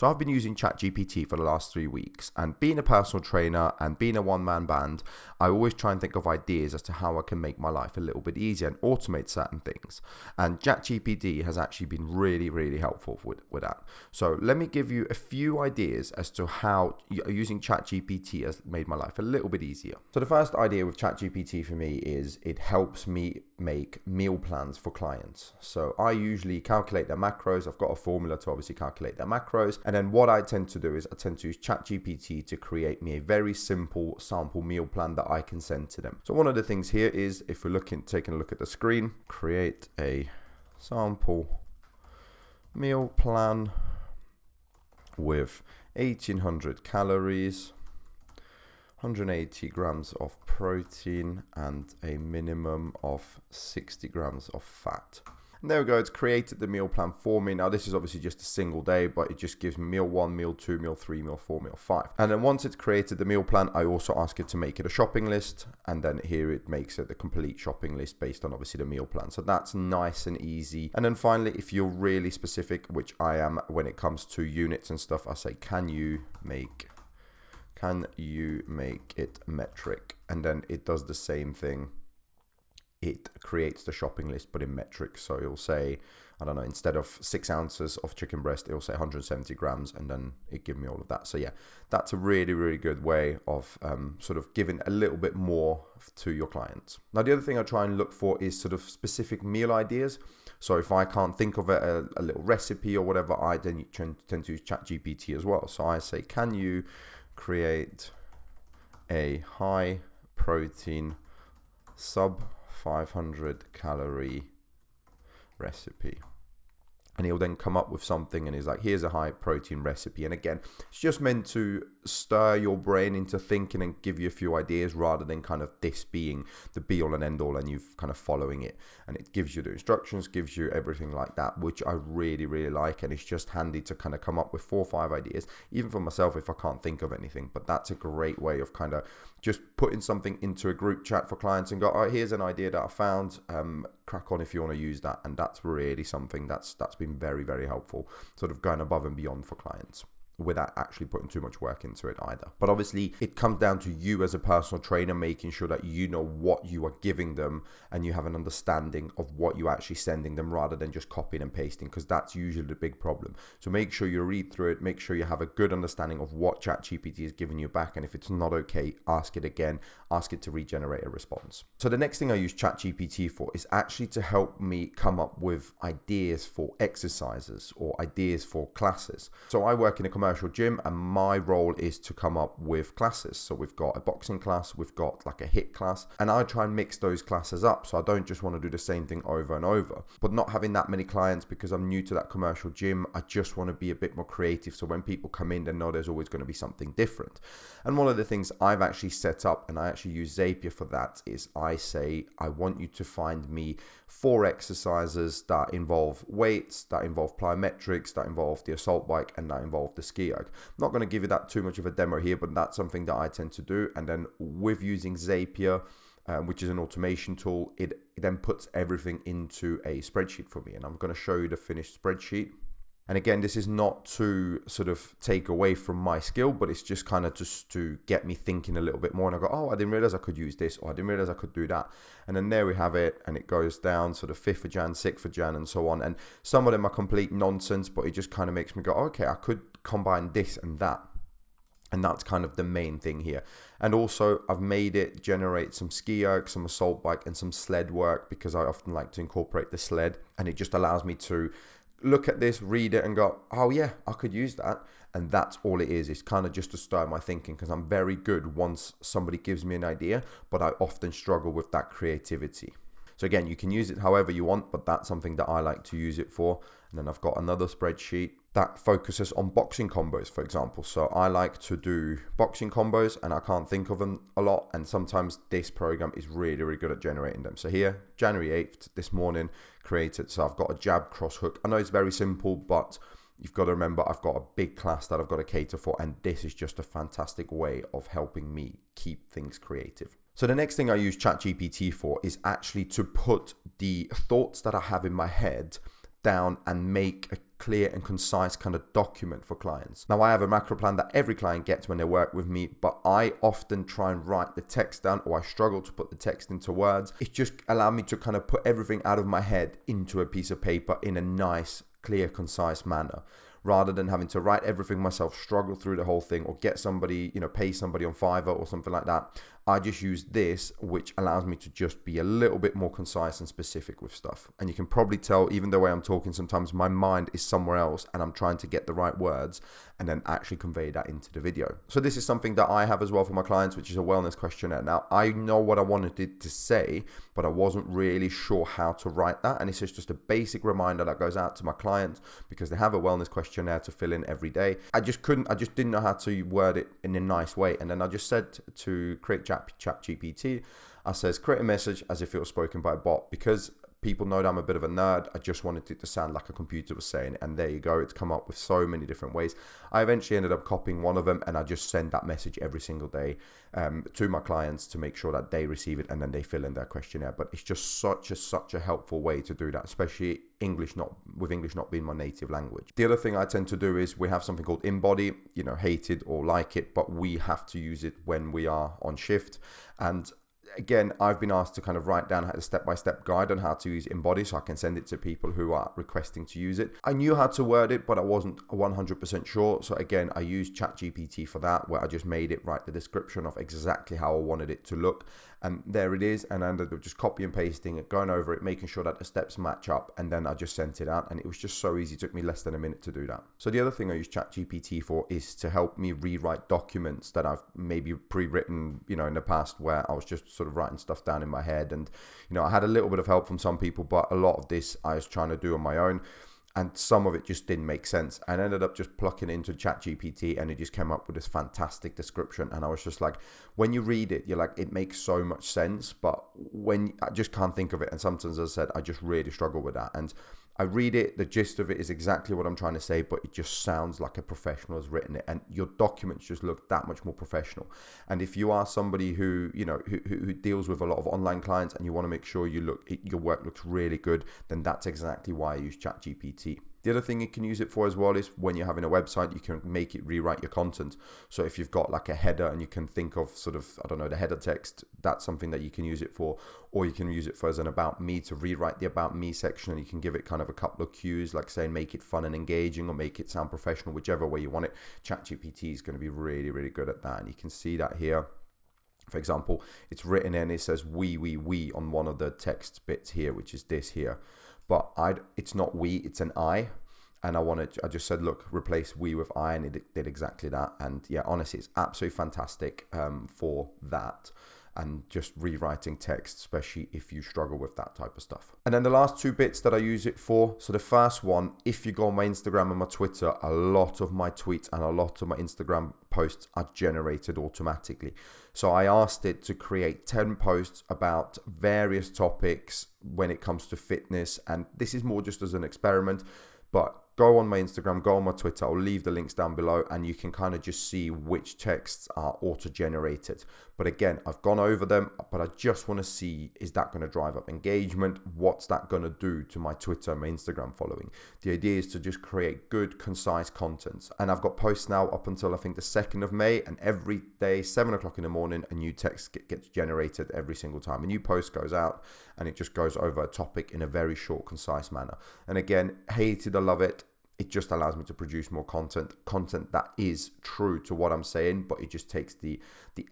So I've been using Chat GPT for the last 3 weeks, and being a personal trainer and being a one-man band, I always try and think of ideas as to how I can make my life a little bit easier and automate certain things. And Chat GPT has actually been really, really helpful with that. So let me give you a few ideas as to how using Chat GPT has made my life a little bit easier. So the first idea with Chat GPT for me is it helps me make meal plans for clients. So I usually calculate their macros. I've got a formula to obviously calculate their macros. And then what I tend to do is I tend to use ChatGPT to create me a very simple sample meal plan that I can send to them. So one of the things here is, if we're taking a look at the screen, create a sample meal plan with 1800 calories, 180 grams of protein, and a minimum of 60 grams of fat. And there we go, it's created the meal plan for me. Now this is obviously just a single day, but it just gives me meal 1, meal 2, meal 3, meal 4, meal 5. And then once it's created the meal plan, I also ask it to make it a shopping list. And then here it makes it the complete shopping list based on obviously the meal plan. So that's nice and easy. And then finally, if you're really specific, which I am when it comes to units and stuff, I say, can you make it metric? And then it does the same thing. It creates the shopping list, but in metric. So it'll say, I don't know, instead of 6 ounces of chicken breast, it'll say 170 grams, and then it give me all of that. So yeah, that's a really, really good way of sort of giving a little bit more to your clients. Now, the other thing I try and look for is sort of specific meal ideas. So if I can't think of a little recipe or whatever, I then tend to use ChatGPT as well. So I say, can you create a high protein sub 500 calorie recipe? And he'll then come up with something and he's like, here's a high protein recipe. And again, it's just meant to stir your brain into thinking and give you a few ideas, rather than kind of this being the be all and end all and you've kind of following it. And it gives you the instructions, gives you everything like that, which I really, really like. And it's just handy to kind of come up with 4 or 5 ideas, even for myself if I can't think of anything. But that's a great way of kind of just putting something into a group chat for clients and go, oh, here's an idea that I found, crack on if you want to use that. And that's really something that's been very, very helpful, sort of going above and beyond for clients without actually putting too much work into it either. But obviously it comes down to you as a personal trainer making sure that you know what you are giving them and you have an understanding of what you're actually sending them, rather than just copying and pasting, because that's usually the big problem. So make sure you read through it, make sure you have a good understanding of what ChatGPT is giving you back, and if it's not okay, ask it again, ask it to regenerate a response. So the next thing I use ChatGPT for is actually to help me come up with ideas for exercises or ideas for classes. So I work in a commercial gym and my role is to come up with classes. So we've got a boxing class, we've got like a HIIT class, and I try and mix those classes up. So I don't just want to do the same thing over and over. But not having that many clients, because I'm new to that commercial gym, I just want to be a bit more creative. So when people come in, they know there's always going to be something different. And one of the things I've actually set up, and I actually use Zapier for that, is I say, I want you to find me 4 exercises that involve weights, that involve plyometrics, that involve the assault bike, and that involve the ski erg. I'm not going to give you that too much of a demo here, but that's something that I tend to do. And then with using Zapier, which is an automation tool, it then puts everything into a spreadsheet for me. And I'm going to show you the finished spreadsheet. And again, this is not to sort of take away from my skill, but it's just kind of just to get me thinking a little bit more. And I go, oh, I didn't realize I could use this, or I didn't realize I could do that. And then there we have it. And it goes down sort of 5th of Jan, 6th of Jan, and so on. And some of them are complete nonsense, but it just kind of makes me go, okay, I could combine this and that. And that's kind of the main thing here. And also I've made it generate some ski erg, some assault bike, and some sled work, because I often like to incorporate the sled. And it just allows me to look at this, read it, and go, oh yeah, I could use that. And that's all it is. It's kind of just to start my thinking, because I'm very good once somebody gives me an idea, but I often struggle with that creativity. So again, you can use it however you want, but that's something that I like to use it for. And then I've got another spreadsheet that focuses on boxing combos, for example. So I like to do boxing combos and I can't think of them a lot. And sometimes this program is really, really good at generating them. So here, January 8th, this morning, created. So I've got a jab cross hook. I know it's very simple, but you've got to remember I've got a big class that I've got to cater for. And this is just a fantastic way of helping me keep things creative. So the next thing I use ChatGPT for is actually to put the thoughts that I have in my head down and make a clear and concise kind of document for clients. Now, I have a macro plan that every client gets when they work with me, but I often try and write the text down, or I struggle to put the text into words. It just allowed me to kind of put everything out of my head into a piece of paper in a nice, clear, concise manner, rather than having to write everything myself, struggle through the whole thing, or get somebody, pay somebody on Fiverr or something like that. I just use this, which allows me to just be a little bit more concise and specific with stuff. And you can probably tell, even the way I'm talking, sometimes my mind is somewhere else and I'm trying to get the right words and then actually convey that into the video. So this is something that I have as well for my clients, which is a wellness questionnaire. Now, I know what I wanted it to say, but I wasn't really sure how to write that. And it's just a basic reminder that goes out to my clients because they have a wellness questionnaire to fill in every day. I just didn't know how to word it in a nice way. And then I just said to create Chat GPT, I says, create a message as if it was spoken by a bot, because people know that I'm a bit of a nerd. I just wanted it to sound like a computer was saying it. And there you go. It's come up with so many different ways. I eventually ended up copying one of them, and I just send that message every single day to my clients to make sure that they receive it and then they fill in their questionnaire. But it's just such a helpful way to do that, especially English not being my native language. The other thing I tend to do is we have something called InBody, hate it or like it, but we have to use it when we are on shift. And again, I've been asked to kind of write down a step-by-step guide on how to use InBody so I can send it to people who are requesting to use it. I knew how to word it, but I wasn't 100% sure. So again, I used Chat GPT for that, where I just made it write the description of exactly how I wanted it to look. And there it is. And I ended up just copy and pasting it, going over it, making sure that the steps match up. And then I just sent it out. And it was just so easy. It took me less than a minute to do that. So the other thing I use Chat GPT for is to help me rewrite documents that I've maybe pre-written, in the past, where I was just sort of writing stuff down in my head. And, I had a little bit of help from some people, but a lot of this I was trying to do on my own. And some of it just didn't make sense. I ended up just plucking into ChatGPT, and it just came up with this fantastic description. And I was just like, when you read it, you're like, it makes so much sense. But when I just can't think of it. And sometimes, as I said, I just really struggle with that. And I read it, the gist of it is exactly what I'm trying to say, but it just sounds like a professional has written it, and your documents just look that much more professional. And if you are somebody who deals with a lot of online clients and you want to make sure your work looks really good, then that's exactly why I use ChatGPT. The other thing you can use it for as well is when you're having a website, you can make it rewrite your content. So if you've got like a header and you can think of the header text, that's something that you can use it for. Or you can use it for as an about me, to rewrite the about me section, and you can give it kind of a couple of cues, like saying make it fun and engaging or make it sound professional, whichever way you want it. ChatGPT is going to be really, really good at that. And you can see that here. For example, it's written in, it says we on one of the text bits here, which is this here. But it's not we, it's an I. And I just said, look, replace we with I, and it did exactly that. And yeah, honestly, it's absolutely fantastic for that. And just rewriting text, especially if you struggle with that type of stuff. And then the last two bits that I use it for. So the first one, if you go on my Instagram and my Twitter, a lot of my tweets and a lot of my Instagram posts are generated automatically. So I asked it to create 10 posts about various topics when it comes to fitness. And this is more just as an experiment, but go on my Instagram, go on my Twitter. I'll leave the links down below, and you can kind of just see which texts are auto-generated. But again, I've gone over them, but I just want to see, is that going to drive up engagement? What's that going to do to my Twitter and my Instagram following? The idea is to just create good, concise content. And I've got posts now up until I think the 2nd of May, and every day, 7 o'clock in the morning, a new text gets generated every single time. A new post goes out, and it just goes over a topic in a very short, concise manner. And again, hate it or love it, it just allows me to produce more content that is true to what I'm saying, but it just takes the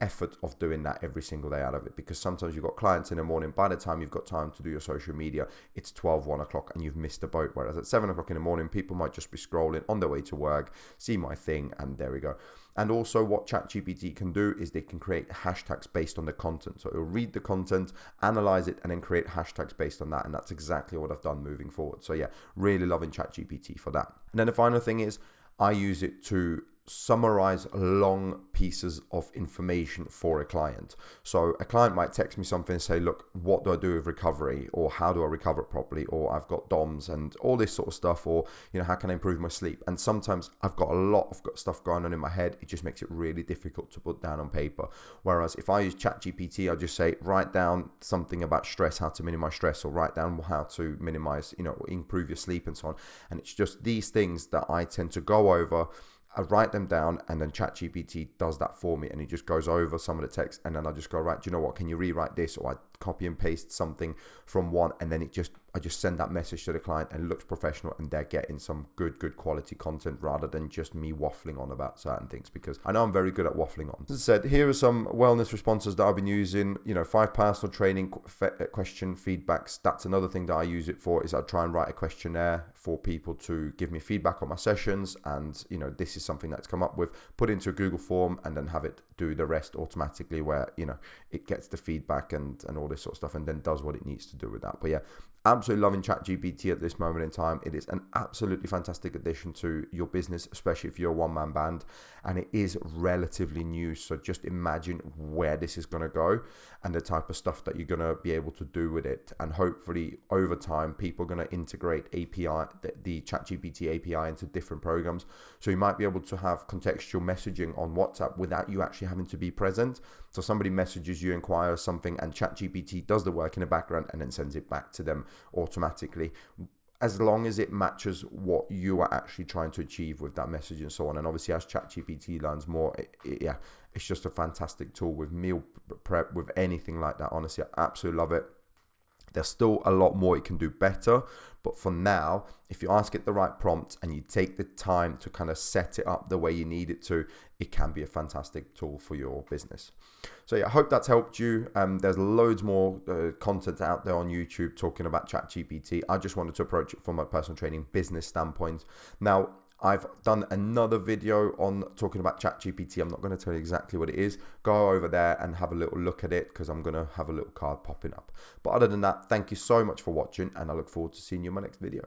effort of doing that every single day out of it. Because sometimes you've got clients in the morning, by the time you've got time to do your social media, it's 12, 1 o'clock and you've missed the boat. Whereas at 7 o'clock in the morning, people might just be scrolling on their way to work, see my thing, and there we go. And also what ChatGPT can do is they can create hashtags based on the content. So it'll read the content, analyze it, and then create hashtags based on that. And that's exactly what I've done moving forward. So yeah, really loving ChatGPT for that. And then the final thing is I use it to summarize long pieces of information for a client. So a client might text me something and say, look, what do I do with recovery, or how do I recover properly, or I've got DOMs and all this sort of stuff, or how can I improve my sleep? And sometimes I've got a lot of stuff going on in my head. It just makes it really difficult to put down on paper. Whereas if I use Chat GPT, I just say, write down something about stress, how to minimize stress, or write down how to minimize, improve your sleep and so on. And it's just these things that I tend to go over. I write them down, and then ChatGPT does that for me, and it just goes over some of the text, and then I just go, right, do you know what, can you rewrite this? Or I copy and paste something from one, and then I just send that message to the client, and it looks professional, and they're getting some good quality content rather than just me waffling on about certain things, because I know I'm very good at waffling on. As I said, here are some wellness responses that I've been using. 5 personal training question feedbacks. That's another thing that I use it for, is I try and write a questionnaire for people to give me feedback on my sessions, and this is something that's come up with, put into a Google form, and then have it do the rest automatically, where it gets the feedback and all this sort of stuff, and then does what it needs to do with that. But yeah, absolutely loving ChatGPT at this moment in time. It is an absolutely fantastic addition to your business, especially if you're a one-man band, and it is relatively new. So just imagine where this is going to go and the type of stuff that you're going to be able to do with it. And hopefully over time, people are going to integrate the ChatGPT API into different programs. So you might be able to have contextual messaging on WhatsApp without you actually having to be present. So somebody messages you, inquires something, and ChatGPT does the work in the background and then sends it back to them automatically, as long as it matches what you are actually trying to achieve with that message and so on. And obviously, as ChatGPT learns more, it's just a fantastic tool with meal prep, with anything like that. Honestly, I absolutely love it. There's still a lot more it can do better, but for now, if you ask it the right prompts and you take the time to kind of set it up the way you need it to, it can be a fantastic tool for your business. So yeah, I hope that's helped you. There's loads more content out there on YouTube talking about ChatGPT. I just wanted to approach it from a personal training business standpoint. Now, I've done another video on talking about ChatGPT. I'm not going to tell you exactly what it is. Go over there and have a little look at it, because I'm going to have a little card popping up. But other than that, thank you so much for watching, and I look forward to seeing you in my next video.